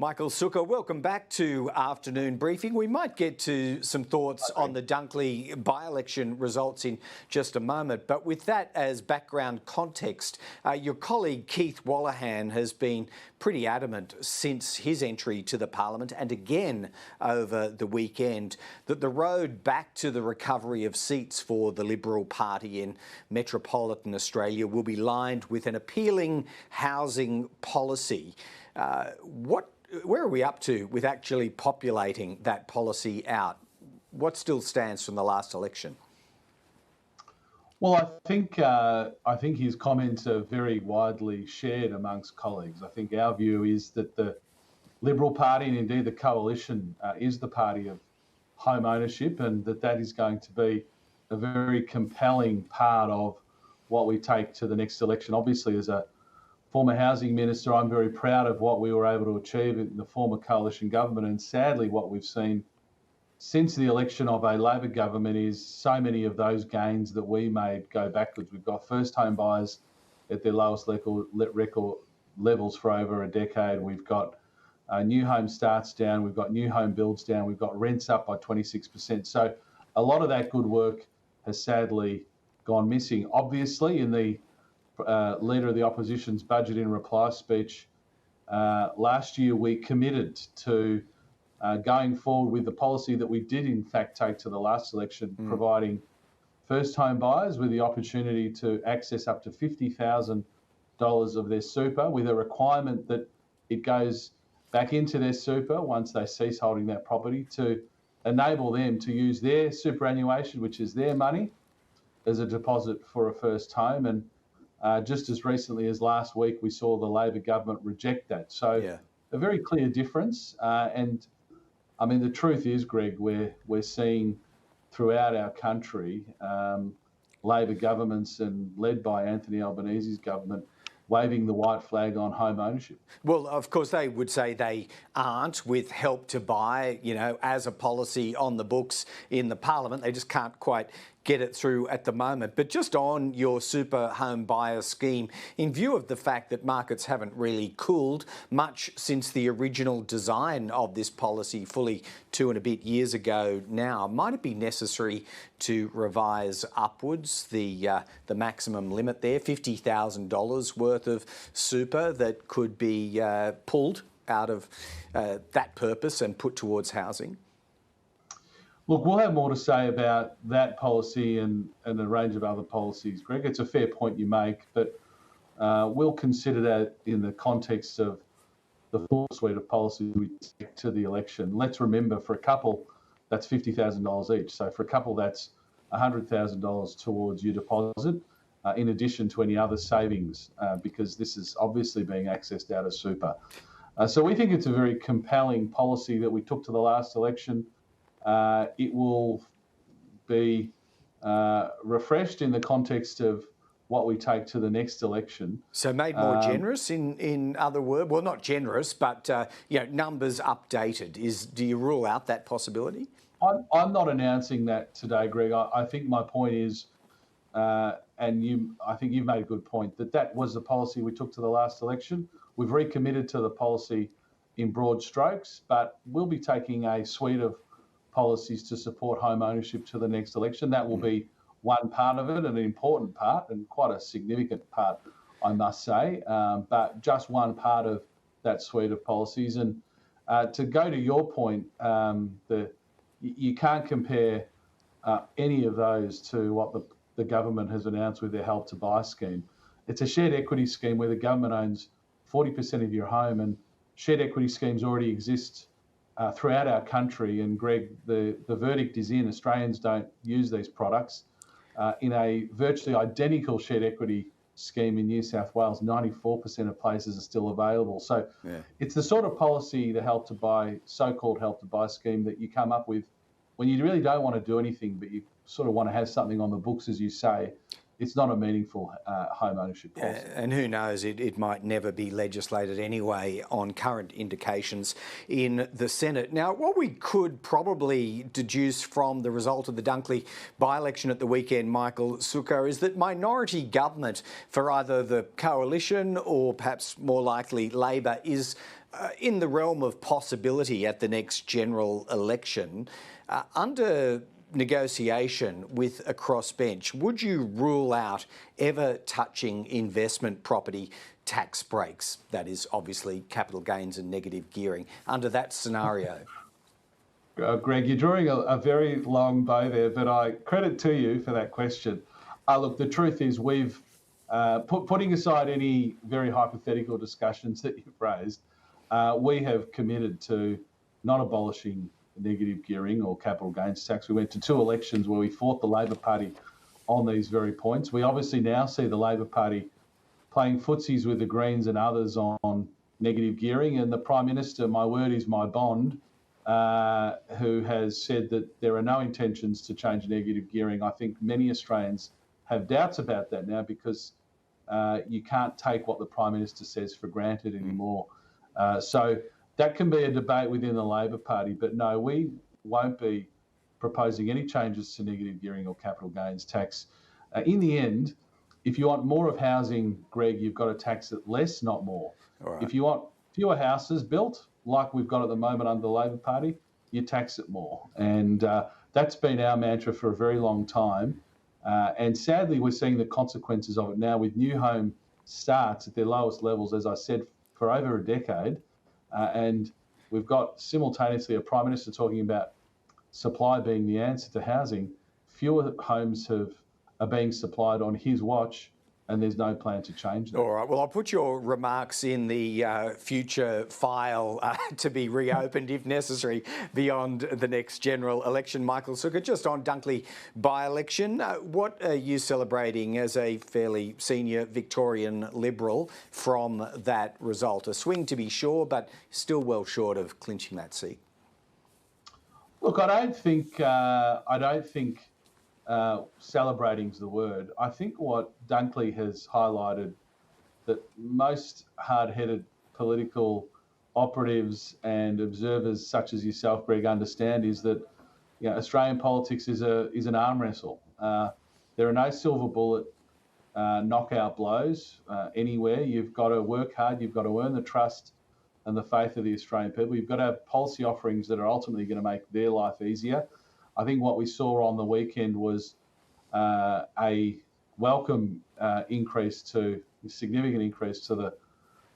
Michael Sukkar, welcome back to Afternoon Briefing. We might get to some thoughts on the Dunkley by-election results in just a moment, but with that as background context, your colleague Keith Wolahan has been pretty adamant since his entry to the Parliament and again over the weekend that the road back to the recovery of seats for the Liberal Party in metropolitan Australia will be lined with an appealing housing policy. Where are we up to with actually populating that policy out? What still stands from the last election? Well, I think his comments are very widely shared amongst colleagues. I think our view is that the Liberal Party and indeed the coalition is the party of home ownership, and that is going to be a very compelling part of what we take to the next election. Obviously, as a former housing minister, I'm very proud of what we were able to achieve in the former coalition government, and sadly what we've seen since the election of a Labor government is so many of those gains that we made go backwards. We've got first home buyers at their lowest record levels for over a decade. We've got new home starts down, we've got new home builds down, we've got rents up by 26%. So a lot of that good work has sadly gone missing. Obviously, in the Leader of the Opposition's budget in reply speech last year, we committed to going forward with the policy that we did in fact take to the last election, providing first home buyers with the opportunity to access up to $50,000 of their super, with a requirement that it goes back into their super once they cease holding that property, to enable them to use their superannuation, which is their money, as a deposit for a first home. And just as recently as last week, we saw the Labor government reject that. So a very clear difference. And I mean, the truth is, Greg, we're seeing throughout our country Labor governments, and led by Anthony Albanese's government, waving the white flag on home ownership. Well, of course, they would say they aren't with Help to Buy, as a policy on the books in the Parliament. They just can't quite get it through at the moment. But just on your super home buyer scheme, in view of the fact that markets haven't really cooled much since the original design of this policy fully 2 and a bit years ago now, might it be necessary to revise upwards the maximum limit there, $50,000 worth of super that could be pulled out of that purpose and put towards housing? Look, we'll have more to say about that policy and a range of other policies, Greg. It's a fair point you make, but we'll consider that in the context of the full suite of policies we take to the election. Let's remember, for a couple, that's $50,000 each. So for a couple, that's $100,000 towards your deposit, in addition to any other savings, because this is obviously being accessed out of super. So we think it's a very compelling policy that we took to the last election. It will be refreshed in the context of what we take to the next election. So made more generous, in other words? Well, not generous, but numbers updated. Do you rule out that possibility? I'm not announcing that today, Greg. I think my point is, I think you've made a good point, that was the policy we took to the last election. We've recommitted to the policy in broad strokes, but we'll be taking a suite of policies to support home ownership to the next election. That will be one part of it, and an important part, and quite a significant part, I must say, but just one part of that suite of policies. And to go to your point, you can't compare any of those to what the government has announced with their Help to Buy scheme. It's a shared equity scheme where the government owns 40% of your home, and shared equity schemes already exist throughout our country. And Greg, the verdict is in. Australians don't use these products. In a virtually identical shared equity scheme in New South Wales, 94% of places are still available. So it's the sort of policy, the Help to Buy, so-called Help to Buy scheme, that you come up with when you really don't want to do anything, but you sort of want to have something on the books, as you say, it's not a meaningful home ownership policy. And who knows, it might never be legislated anyway on current indications in the Senate. Now, what we could probably deduce from the result of the Dunkley by-election at the weekend, Michael Sukkar, is that minority government for either the coalition or perhaps more likely Labor is in the realm of possibility at the next general election. Under negotiation with a crossbench, would you rule out ever touching investment property tax breaks? That is obviously capital gains and negative gearing under that scenario. Greg, you're drawing a very long bow there, but I credit to you for that question. Look, the truth is we've, putting aside any very hypothetical discussions that you've raised, we have committed to not abolishing negative gearing or capital gains tax. We went to 2 elections where we fought the Labor Party on these very points. We obviously now see the Labor Party playing footsies with the Greens and others on negative gearing. And the Prime Minister, my word is my bond, who has said that there are no intentions to change negative gearing. I think many Australians have doubts about that now because you can't take what the Prime Minister says for granted anymore. So that can be a debate within the Labor Party, but no, we won't be proposing any changes to negative gearing or capital gains tax. In the end, if you want more of housing, Greg, you've got to tax it less, not more. Right. If you want fewer houses built, like we've got at the moment under the Labor Party, you tax it more. And that's been our mantra for a very long time. And sadly, we're seeing the consequences of it now with new home starts at their lowest levels, as I said, for over a decade. And we've got simultaneously a Prime Minister talking about supply being the answer to housing. Fewer homes are being supplied on his watch, and there's no plan to change that. All right. Well, I'll put your remarks in the future file to be reopened if necessary beyond the next general election. Michael Sukkar, just on Dunkley by-election, what are you celebrating as a fairly senior Victorian Liberal from that result? A swing to be sure, but still well short of clinching that seat. Look, I don't think celebrating's the word. I think what Dunkley has highlighted that most hard-headed political operatives and observers such as yourself, Greg, understand is that Australian politics is an arm wrestle. There are no silver bullet knockout blows anywhere. You've got to work hard. You've got to earn the trust and the faith of the Australian people. You've got to have policy offerings that are ultimately going to make their life easier. I think what we saw on the weekend was a welcome significant increase to the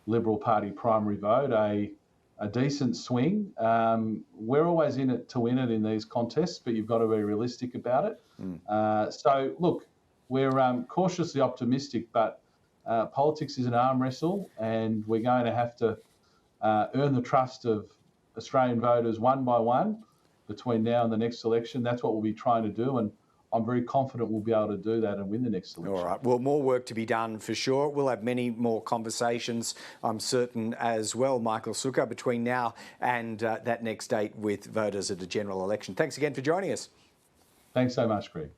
Liberal Party primary vote, a decent swing. We're always in it to win it in these contests, but you've got to be realistic about it. So, look, we're cautiously optimistic, but politics is an arm wrestle, and we're going to have to earn the trust of Australian voters one by one between now and the next election. That's what we'll be trying to do, and I'm very confident we'll be able to do that and win the next election. All right. Well, more work to be done for sure. We'll have many more conversations, I'm certain, as well, Michael Sukkar, between now and that next date with voters at a general election. Thanks again for joining us. Thanks so much, Greg.